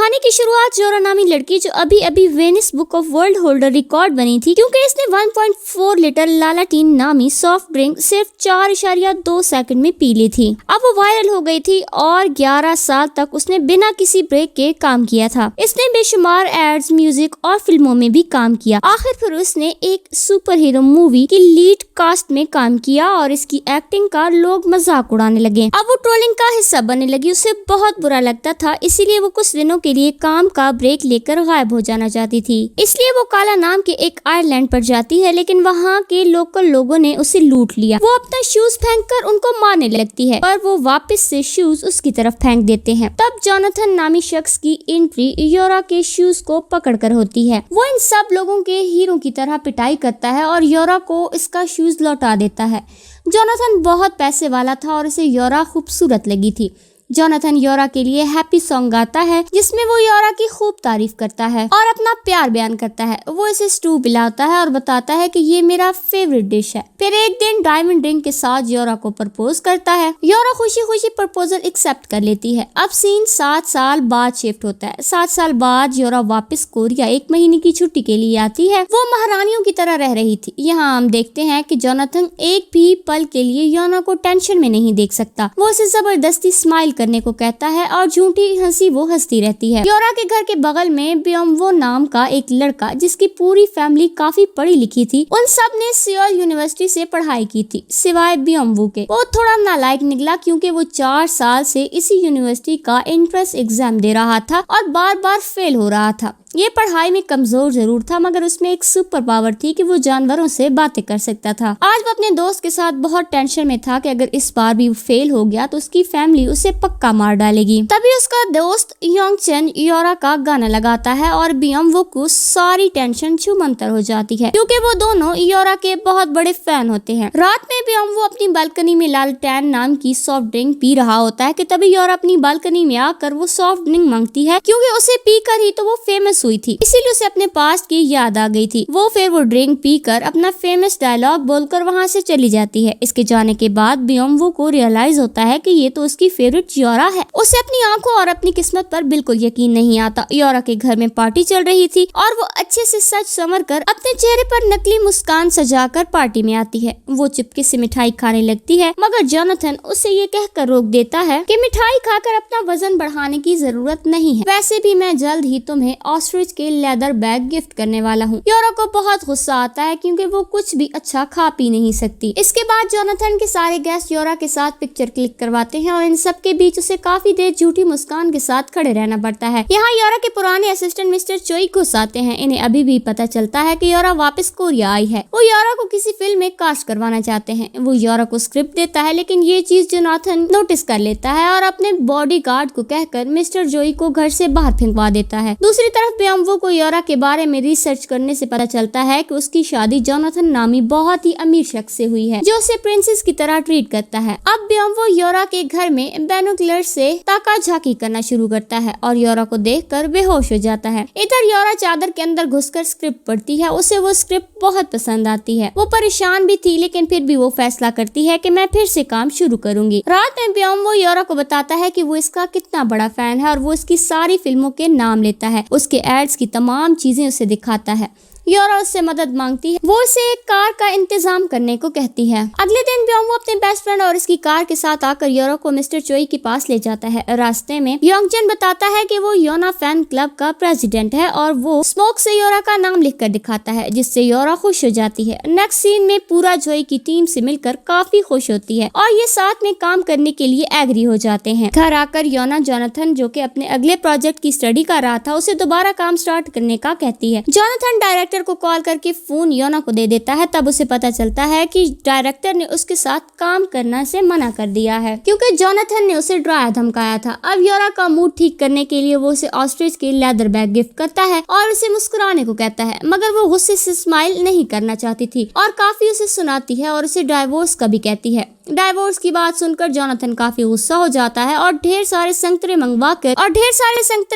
कहानी की शुरुआत जोरा नामी लड़की जो अभी अभी Venice book of world holder record बनी थी क्योंकि इसने 1.4 लीटर लालाटीन नामी सॉफ्ट ड्रिंक सिर्फ 4.2 सेकंड में पी ली थी। अब वो वायरल हो गई थी और 11 साल तक उसने बिना किसी ब्रेक के काम किया था। इसने बेशुमार एड्स, म्यूजिक और फिल्मों में भी काम किया। आखिर फिर उसने एक सुपर हीरो मूवी की लीड कास्ट में काम किया और इसकी एक्टिंग का लोग मजाक उड़ाने लगे। अब वो ट्रोलिंग का हिस्सा बनने लगी। उसे बहुत बुरा लगता था, इसीलिए वो कुछ दिनों के लिए काम का ब्रेक लेकर गायब हो जाना चाहती थी। इसलिए वो काला नाम के एक आइलैंड पर जाती है, लेकिन वहाँ के लोकल लोगों ने उसे लूट लिया। वो अपना शूज फेंककर उनको मारने लगती है, पर वो वापस से शूज उसकी तरफ फेंक देते हैं। तब जोनाथन नामी शख्स की एंट्री योरा के शूज को पकड़कर होती है। वो इन सब लोगों के हीरो की तरह पिटाई करता है और योरा को इसका शूज लौटा देता है। जोनाथन बहुत पैसे वाला था और उसे योरा खूबसूरत लगी थी। जोनाथन योरा के लिए हैप्पी सॉन्ग गाता है जिसमें वो योरा की खूब तारीफ करता है और अपना प्यार बयान करता है। वो इसे स्टू पिलाता है और बताता है कि ये मेरा फेवरेट डिश है। फिर एक दिन डायमंड रिंग के साथ योरा को प्रपोज करता है। योरा खुशी खुशी प्रपोजल एक्सेप्ट कर लेती है। अब सीन 7 साल बाद शिफ्ट होता है। 7 साल बाद योरा वापस कोरिया 1 महीने की छुट्टी के लिए आती है। वो महारानियों की तरह रह रही थी। यहाँ हम देखते हैं कि जोनाथन एक भी पल के लिए योरा को टेंशन में नहीं देख सकता। वो उसे जबरदस्ती स्माइल करने को कहता है और झूठी हंसी वो हंसती रहती है। योरा के घर के बगल में ब्योमवो नाम का एक लड़का जिसकी पूरी फैमिली काफी पढ़ी लिखी थी, उन सब ने सियोल यूनिवर्सिटी से पढ़ाई की थी सिवाय ब्योमवो के। वो थोड़ा नालायक निकला क्योंकि वो 4 साल से इसी यूनिवर्सिटी का एंट्रेंस एग्जाम दे रहा था और बार बार फेल हो रहा था। ये पढ़ाई में कमजोर जरूर था, मगर उसमें एक सुपर पावर थी कि वो जानवरों से बातें कर सकता था। आज वो अपने दोस्त के साथ बहुत टेंशन में था कि अगर इस बार भी वो फेल हो गया तो उसकी फैमिली उसे पक्का मार डालेगी। तभी उसका दोस्त योंगचन योरा का गाना लगाता है और ब्योमवो को सारी टेंशन छूमंतर हो जाती है क्योंकि वो दोनों योरा के बहुत बड़े फैन होते हैं। रात में ब्योमवो अपनी बालकनी में लालटेन नाम की सॉफ्ट ड्रिंक पी रहा होता है कि तभी योरा अपनी बालकनी में आकर वो सॉफ्ट ड्रिंक मांगती है क्योंकि उसे पीकर ही तो वो फेमस हुई थी, इसीलिए उसे अपने पास्ट की याद आ गई थी। वो फिर वो ड्रिंक पीकर अपना फेमस डायलॉग बोलकर वहाँ से चली जाती है। इसके जाने के बाद ब्योमवो को रियलाइज होता है कि ये तो उसकी फेवरेट योरा है। उसे अपनी आंखों और अपनी किस्मत पर बिल्कुल यकीन नहीं आता। योरा के घर में पार्टी चल रही थी और वो अच्छे से सच संवर कर अपने चेहरे पर नकली मुस्कान सजाकर पार्टी में आती है। वो चुपके से मिठाई खाने लगती है, मगर जोनाथन उसे ये कहकर रोक देता है कि मिठाई खाकर अपना वजन बढ़ाने की जरूरत नहीं है, वैसे भी मैं जल्द ही तुम्हें ऑस्ट्रिच के लेदर बैग गिफ्ट करने वाला हूँ। योरा को बहुत गुस्सा आता है क्योंकि वो कुछ भी अच्छा खा पी नहीं सकती। इसके बाद जोनाथन के सारे गेस्ट योरा के साथ पिक्चर क्लिक करवाते हैं और इन सब के बीच उसे काफी देर झूठी मुस्कान के साथ खड़े रहना पड़ता है। यहाँ योरा के पुराने असिस्टेंट मिस्टर चोई घुस आते हैं। इन्हें अभी भी पता चलता है कि योरा वापस कोरिया आई है। वो योरा को किसी फिल्म में कास्ट करवाना चाहते हैं। वो योरा को स्क्रिप्ट देता है, लेकिन ये चीज जोनाथन नोटिस कर लेता है और अपने बॉडीगार्ड को कहकर मिस्टर जोई को घर से बाहर फेंकवा देता है। दूसरी तरफ ब्योमवो को योरा के बारे में रिसर्च करने से पता चलता है कि उसकी शादी जोनाथन नामी बहुत ही अमीर शख्स से हुई है जो उसे प्रिंसेस की तरह ट्रीट करता है। अब ब्योमवो योरा के घर में बाइनोकुलर से ताका झाकी करना शुरू करता है और योरा को देखकर बेहोश हो जाता है। इधर योरा चादर के अंदर घुसकर स्क्रिप्ट पढ़ती है। उसे वो स्क्रिप्ट बहुत पसंद आती है। वो परेशान भी थी, लेकिन फिर भी वो फैसला करती है कि मैं फिर से काम शुरू करूंगी। रात में ब्योमवो योरा को बताता है कि वो इसका कितना बड़ा फैन है और वो इसकी सारी फिल्मों के नाम लेता है। उसके एड्स की तमाम चीजें उसे दिखाता है। योरा उससे मदद मांगती है। वो उसे एक कार का इंतजाम करने को कहती है। अगले दिन ब्योमवो अपने बेस्ट फ्रेंड और इसकी कार के साथ आकर योरा को मिस्टर चोई के पास ले जाता है। रास्ते में योंगचन बताता है कि वो योना फैन क्लब का प्रेसिडेंट है और वो स्मोक से योरा का नाम लिखकर दिखाता है, जिससे योरा खुश हो जाती है। नेक्स्ट सीन में पूरा चोई की टीम से मिलकर काफी खुश होती है और ये साथ में काम करने के लिए एग्री हो जाते हैं। घर आकर योना जोनाथन, जो कि अपने अगले प्रोजेक्ट की स्टडी कर रहा था, उसे दोबारा काम स्टार्ट करने का कहती है। जोनाथन डायरेक्टर को कॉल करके फोन योना को दे देता है। तब उसे पता चलता है कि डायरेक्टर ने उसके साथ काम करने से मना कर दिया है क्योंकि जोनाथन ने उसे डराया धमकाया था। अब योरा का मूड ठीक करने के लिए वो उसे ऑस्ट्रिच के लेदर बैग गिफ्ट करता है और उसे मुस्कुराने को कहता है, मगर वो गुस्से से स्माइल नहीं करना चाहती थी और काफी उसे सुनाती है और उसे डाइवोर्स का भी कहती है। डाइवोर्स की बात सुनकर जोनाथन काफी गुस्सा हो जाता है और ढेर सारे संतरे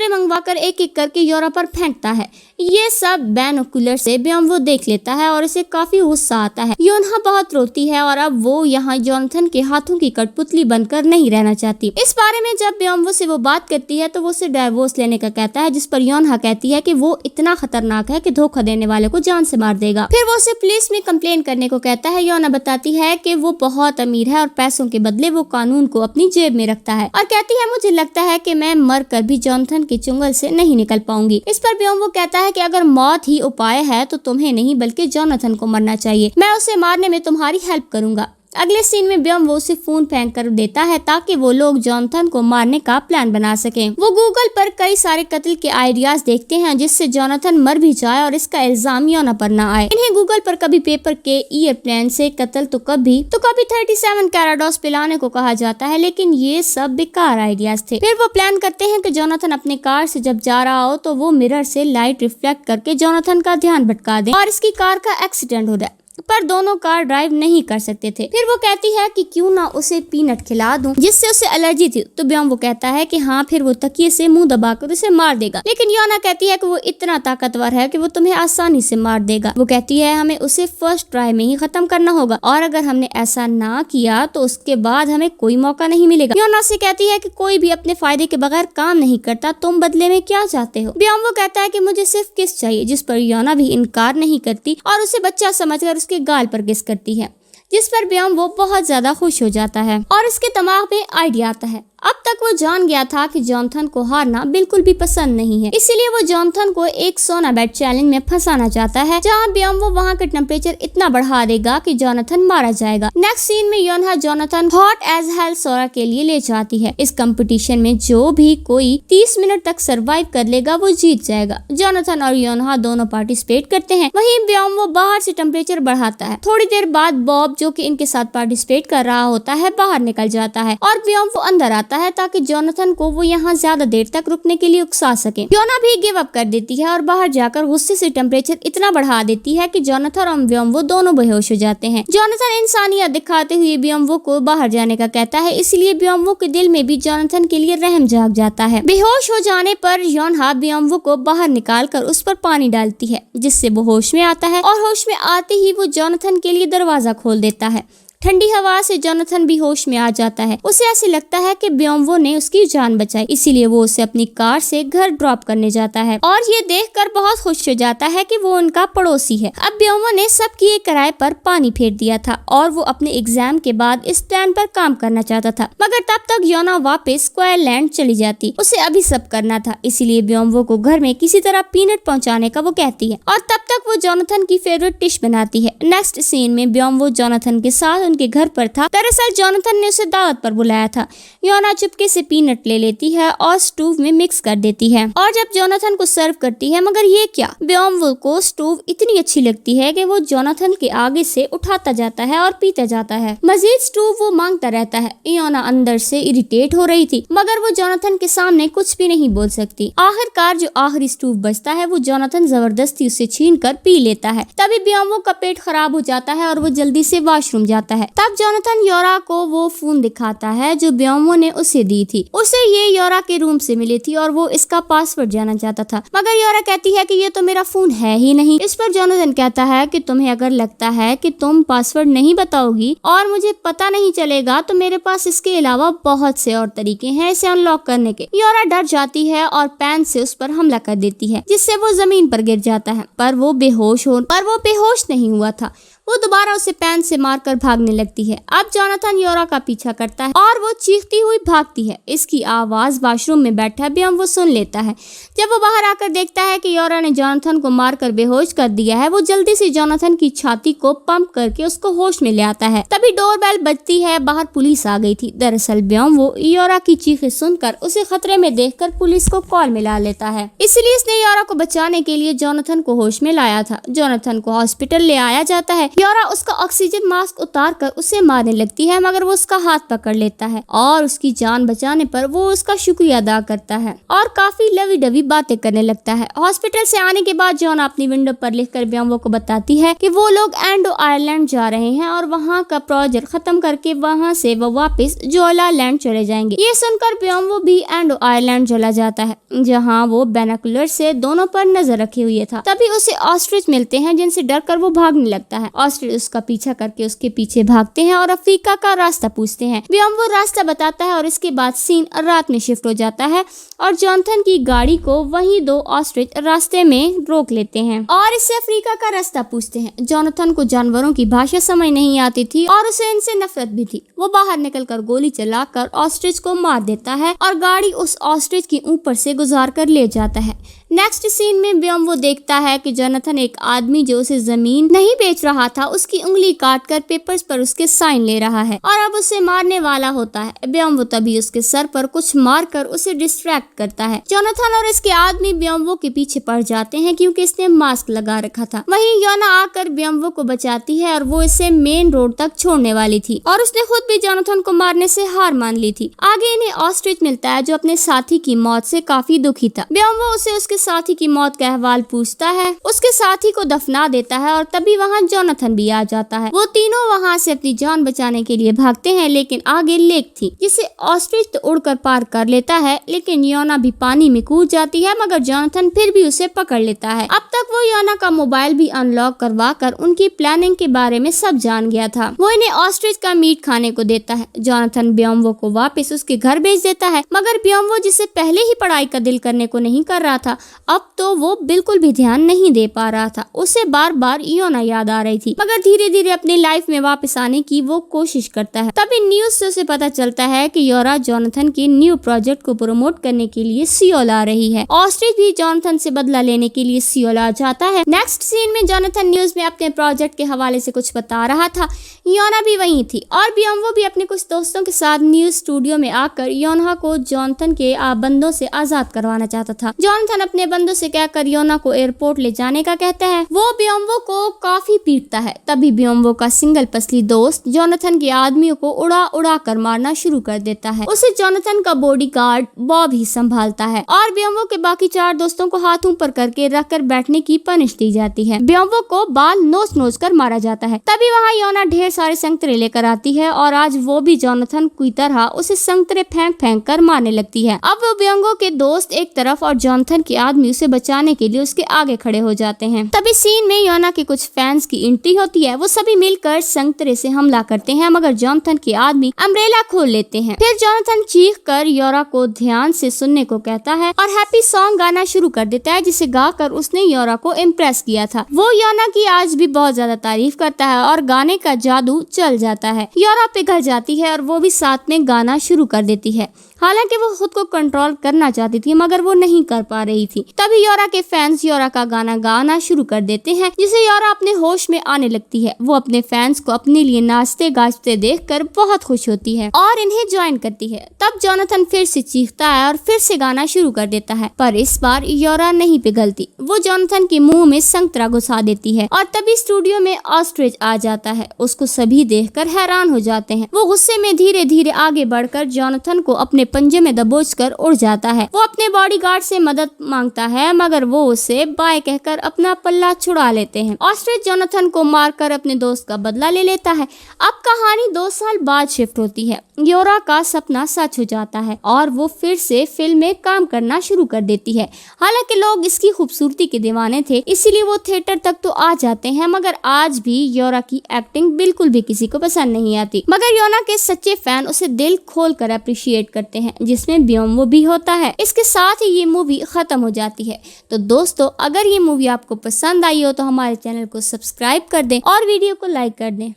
मंगवाकर एक एक करके योरा पर फेंकता है। ये सब बाइनोकुलर मिरर से बियोम्वो देख लेता है और उसे काफी गुस्सा आता है। योनहा बहुत रोती है और अब वो यहाँ जोनाथन के हाथों की कठपुतली बनकर नहीं रहना चाहती। इस बारे में जब बियोम्वो से वो बात करती है तो वो उसे डाइवोर्स लेने का कहता है, जिस पर योनहा कहती है कि वो इतना खतरनाक है कि धोखा देने वाले को जान से मार देगा। फिर वो उसे पुलिस में कंप्लेन करने को कहता है। योना बताती है कि वो बहुत अमीर है और पैसों के बदले वो कानून को अपनी जेब में रखता है और कहती है मुझे लगता है कि मैं मर कर भी जोनाथन के चुंगल से नहीं निकल पाऊंगी। इस पर बियोम्वो कहता है कि अगर मौत ही उपाय है तो तुम्हें नहीं बल्कि जोनाथन को मरना चाहिए। मैं उसे मारने में तुम्हारी हेल्प करूंगा। अगले सीन में बियोम्वो उसे फोन फेंक कर देता है ताकि वो लोग जोनाथन को मारने का प्लान बना सकें। वो गूगल पर कई सारे कत्ल के आइडियाज देखते हैं जिससे जोनाथन मर भी जाए और इसका इल्जाम योना पर ना आए। इन्हें गूगल पर कभी पेपर के एयरप्लेन से कत्ल तो कभी 37 कैराडोस पिलाने को कहा जाता है, लेकिन ये सब बेकार आइडियाज थे। फिर वो प्लान करते हैं कि जोनाथन अपने कार से जब जा रहा हो तो वो मिरर से लाइट रिफ्लेक्ट करके जोनाथन का ध्यान भटका दे और इसकी कार का एक्सीडेंट हो जाए, पर दोनों कार ड्राइव नहीं कर सकते थे। फिर वो कहती है कि क्यों ना उसे पीनट खिला दूं जिससे उसे एलर्जी थी, तो बियोम्वो कहता है कि हाँ, फिर वो तकिए से मुंह दबाकर उसे मार देगा। लेकिन योना कहती है कि वो इतना ताकतवर है कि वो तुम्हें आसानी से मार देगा। वो कहती है हमें उसे फर्स्ट ट्राई में ही खत्म करना होगा और अगर हमने ऐसा ना किया तो उसके बाद हमें कोई मौका नहीं मिलेगा। योना से कहती है कि कोई भी अपने फायदे के बगैर काम नहीं करता, तुम बदले में क्या चाहते हो। बियोम्वो कहता है कि मुझे सिर्फ किस चाहिए, जिस पर योना भी इनकार नहीं करती और उसे बच्चा समझकर उसके गाल पर किस करती है, जिस पर बियोम्वो बहुत ज्यादा खुश हो जाता है और उसके दिमाग में आइडिया आता है। अब तक वो जान गया था कि जोनाथन को हारना बिल्कुल भी पसंद नहीं है, इसीलिए वो जोनाथन को एक सोना बेड चैलेंज में फंसाना चाहता है जहां बियोम्वो वहां का टेम्परेचर इतना बढ़ा देगा कि जोनाथन मारा जाएगा। नेक्स्ट सीन में योनहा जोनाथन हॉट एज हेल सोरा के लिए ले जाती है। इस कंपटीशन में जो भी कोई 30 मिनट तक सरवाइव कर लेगा वो जीत जाएगा। जोनाथन और योनहा दोनों पार्टिसिपेट करते हैं। वहीं बियोम्वो बाहर से टेम्परेचर बढ़ाता है। थोड़ी देर बाद बॉब, जो कि इनके साथ पार्टिसिपेट कर रहा होता है, बाहर निकल जाता है और बियोम्वो अंदर आता है ताकि जोनाथन को वो यहाँ ज्यादा देर तक रुकने के लिए उकसा सके। योना भी गिव अप कर देती है और बाहर जाकर गुस्से से टेम्परेचर इतना बढ़ा देती है कि जोनाथन और बियोम्वो दोनों बेहोश हो जाते हैं। जोनाथन इंसानियत दिखाते हुए बियोम्वो को बाहर जाने का कहता है, इसलिए बियोम्वो के दिल में भी जोनाथन के लिए रहम जाग जाता है। बेहोश हो जाने पर योनहा बियोम्वो को बाहर निकाल कर उस पर पानी डालती है, जिससे वो होश में आता है और होश में आते ही वो जोनाथन के लिए दरवाजा खोल देता है। ठंडी हवा से जोनाथन भी होश में आ जाता है। उसे ऐसे लगता है कि बियोम्वो ने उसकी जान बचाई, इसीलिए वो उसे अपनी कार से घर ड्रॉप करने जाता है और ये देखकर बहुत खुश हो जाता है कि वो उनका पड़ोसी है। अब बियोम्वो ने सब किए किराए पर पानी फेर दिया था और वो अपने एग्जाम के बाद इस प्लान पर काम करना चाहता था, मगर तब तक योना वापस स्क्वायरलैंड चली जाती। उसे अभी सब करना था, इसीलिए बियोम्वो को घर में किसी तरह पीनट पहुँचाने का वो कहती है और तब तक वो जोनाथन की फेवरेट डिश बनाती है। नेक्स्ट सीन में बियोम्वो जोनाथन के साथ उनके घर पर था। दरअसल जोनाथन ने उसे दावत पर बुलाया था। योना चुपके से पीनट ले लेती है और स्टोव में मिक्स कर देती है और जब जोनाथन को सर्व करती है, मगर ये क्या, बियोम्वो को स्टोव इतनी अच्छी लगती है कि वो जोनाथन के आगे से उठाता जाता है और पीता जाता है। मजीद स्टोव वो मांगता रहता है। योना अंदर से इरिटेट हो रही थी, मगर वो जोनाथन के सामने कुछ भी नहीं बोल सकती। आखिरकार जो आखिरी स्टोव बचता है वो जोनाथन जबरदस्ती उसे छीन कर पी लेता है। तभी बियोम्वो का पेट खराब हो जाता है और वो जल्दी से वॉशरूम जाता है। तब जोनाथन योरा को वो फोन दिखाता है जो बियोम्वो ने उसे दी थी। उसे ये योरा के रूम से मिली थी और वो इसका पासवर्ड जानना चाहता था, मगर योरा कहती है कि ये तो मेरा फोन है ही नहीं। इस पर जोनाथन कहता है कि तुम्हें अगर लगता है कि तुम पासवर्ड नहीं बताओगी और मुझे पता नहीं चलेगा तो मेरे पास इसके अलावा बहुत से और तरीके हैं इसे अनलॉक करने के। योरा डर जाती है और पेन से उस पर हमला कर देती है, जिससे वो जमीन पर गिर जाता है, पर वो बेहोश नहीं हुआ था। वो दोबारा उसे पेन से मारकर भागने लगती है। अब जोनाथन योरा का पीछा करता है और वो चीखती हुई भागती है। इसकी आवाज वॉशरूम में बैठा बियोम्वो सुन लेता है। जब वो बाहर आकर देखता है कि योरा ने जोनाथन को मारकर बेहोश कर दिया है, वो जल्दी से जोनाथन की छाती को पंप करके उसको होश में ले आता है। तभी डोरबेल बजती है। बाहर पुलिस आ गई थी। दरअसल बियोम्वो योरा की चीखें सुनकर उसे खतरे में देखकर पुलिस को कॉल मिला लेता है, इसलिए इसने योरा को बचाने के लिए जोनाथन को होश में लाया था। जोनाथन को हॉस्पिटल ले आया जाता है। योरा उसका ऑक्सीजन मास्क उतार कर उसे मारने लगती है, मगर वो उसका हाथ पकड़ लेता है और उसकी जान बचाने पर वो उसका शुक्रिया अदा करता है और काफी लवी डवी बातें करने लगता है। हॉस्पिटल से आने के बाद जॉन अपनी विंडो पर लिखकर बियोम्बो को बताती है कि वो लोग एंडो आइलैंड जा रहे हैं और वहाँ का प्रोजेक्ट खत्म करके वहाँ से वो वापस जोला लैंड चले जाएंगे। ये सुनकर बियोम्बो भी एंडो आइलैंड चला जाता है, जहाँ वो बाइनोकुलर से दोनों पर नजर रखे हुए था। तभी उसे ऑस्ट्रिच मिलते हैं, जिनसे डरकर वो भागने लगता है। ऑस्ट्रिच उसका पीछा करके उसके पीछे भागते हैं और अफ्रीका का रास्ता पूछते हैं। बियोम्बो रास्ता बताता है और इसके बाद सीन रात में शिफ्ट हो जाता है और जॉनथन की गाड़ी को वही दो ऑस्ट्रिच रास्ते में रोक लेते हैं और इससे अफ्रीका का रास्ता पूछते हैं। जॉनथन को जानवरों की भाषा समझ नहीं आती थी और उसे इनसे नफरत भी थी। वो बाहर निकलकर गोली चलाकर ऑस्ट्रिच को मार देता है और गाड़ी उस ऑस्ट्रिच के ऊपर से गुजार कर ले जाता है। नेक्स्ट सीन में बियोम्बो देखता है कि जोनाथन एक आदमी जो उसे जमीन नहीं बेच रहा था उसकी उंगली काटकर पेपर्स पर उसके साइन ले रहा है और अब उसे मारने वाला होता है। बियोम्बो तभी उसके सर पर कुछ मारकर उसे डिस्ट्रैक्ट करता है। जोनाथन और इसके आदमी बियोम्बो के पीछे पड़ जाते हैं क्योंकि इसने मास्क लगा रखा था। वहीं योना आकर बियोम्बो को बचाती है और वो इसे मेन रोड तक छोड़ने वाली थी और उसने खुद भी जोनाथन को मारने से हार मान ली थी। आगे इन्हें ऑस्ट्रिच मिलता है जो अपने साथी की मौत से काफी दुखी था। बियोम्बो उसे उसके साथी की मौत का अहवाल पूछता है, उसके साथी को दफना देता है और तभी वहाँ जोनाथन भी आ जाता है। वो तीनों वहाँ से अपनी जान बचाने के लिए भागते हैं, लेकिन आगे लेक थी जिसे ऑस्ट्रिच तो उड़कर पार कर लेता है, लेकिन योना भी पानी में कूद जाती है, मगर जोनाथन फिर भी उसे पकड़ लेता है। अब तक वो योना का मोबाइल भी अनलॉक करवा कर उनकी प्लानिंग के बारे में सब जान गया था। वो इन्हें ऑस्ट्रिच का मीट खाने को देता है। जोनाथन बियोम्बो को वापस उसके घर भेज देता है, मगर बियोम्बो जिसे पहले ही पढ़ाई का दिल करने को नहीं कर रहा था, अब तो वो बिल्कुल भी ध्यान नहीं दे पा रहा था। उसे बार बार योना याद आ रही थी, मगर धीरे धीरे अपनी लाइफ में वापस आने की वो कोशिश करता है। तभी न्यूज से उसे पता चलता है कि योरा जोनाथन के न्यू प्रोजेक्ट को प्रमोट करने के लिए सियोल आ रही है। ऑस्ट्रिच भी जोनाथन से बदला लेने के लिए सियोल आ जाता है। नेक्स्ट सीन में जोनाथन न्यूज में अपने प्रोजेक्ट के हवाले से कुछ बता रहा था। योना भी वहीं थी और बियोम्बो भी अपने कुछ दोस्तों के साथ न्यूज स्टूडियो में आकर योना को जोनाथन के बंदों से आजाद करवाना चाहता था। जोनाथन अपने बंदों से कहकर योना को एयरपोर्ट ले जाने का कहता है। वो बियोम्बो को काफी पीटता है। तभी बियोम्बो का सिंगल पसली दोस्त जोनाथन के आदमियों को उड़ा उड़ा कर मारना शुरू कर देता है। उसे जोनाथन का बॉडीगार्ड बॉब ही संभालता है और बियोम्बो के बाकी 4 दोस्तों को हाथ ऊपर करके रखकर बैठने की पनिश दी जाती है। बियोम्बो को बाल नोच नोच कर मारा जाता है। तभी वहाँ योना ढेर सारे संतरे लेकर आती है और आज वो भी जोनाथन की तरह उसे संतरे फेंक फेंक कर मारने लगती है। अब वो बियोम्बो के दोस्त एक तरफ और जोनाथन के आदमी उसे बचाने के लिए उसके आगे खड़े हो जाते हैं। तभी सीन में योना के कुछ फैंस की एंट्री होती है। वो सभी मिलकर संतरे से हमला करते हैं, मगर जोनाथन के आदमी अम्ब्रेला खोल लेते हैं। फिर जोनाथन चीख कर योरा को ध्यान से सुनने को कहता है और हैप्पी सॉन्ग गाना शुरू कर देता है, जिसे गाकर उसने योरा को इम्प्रेस किया था। वो योना की आज भी बहुत ज्यादा तारीफ करता है और गाने का जादू चल जाता है। योरा पिघल जाती है और वो भी साथ में गाना शुरू कर देती है। हालांकि वो खुद को कंट्रोल करना चाहती थी, मगर वो नहीं कर पा रही थी। तभी योरा के फैंस योरा का गाना गाना शुरू कर देते हैं, जिसे योरा अपने होश में आने लगती है। वो अपने फैंस को अपने लिए नाचते गाजते देखकर बहुत खुश होती है और इन्हें ज्वाइन करती है। तब जोनाथन फिर से चीखता है और फिर से गाना शुरू कर देता है, पर इस बार योरा नहीं पिघलती। वो जोनाथन के मुंह में संतरा घुसा देती है और तभी स्टूडियो में ऑस्ट्रिच आ जाता है। उसको सभी देखकर हैरान हो जाते हैं। वो गुस्से में धीरे धीरे आगे बढ़कर जोनाथन को अपने पंजे में दबोचकर उड़ जाता है। वो अपने बॉडीगार्ड से मदद मांगता है, मगर वो उसे बाय कहकर अपना पल्ला छुड़ा लेते हैं। ऑस्ट्रिच जोनाथन को मारकर अपने दोस्त का बदला ले लेता है। अब कहानी 2 साल बाद शिफ्ट होती है। योरा का सपना सच हो जाता है और वो फिर से फिल्म में काम करना शुरू कर देती है। हालांकि लोग इसकी खूबसूरती के दीवाने थे, इसीलिए वो थिएटर तक तो आ जाते हैं, मगर आज भी योरा की एक्टिंग बिल्कुल भी किसी को पसंद नहीं आती। मगर योना के सच्चे फैन उसे दिल खोल कर अप्रिशिएट करते हैं, जिसमें बियोम्बो भी होता है। इसके साथ ही ये मूवी खत्म हो जाती है। तो दोस्तों, अगर ये मूवी आपको पसंद आई हो तो हमारे चैनल को सब्सक्राइब कर दें और वीडियो को लाइक कर दें।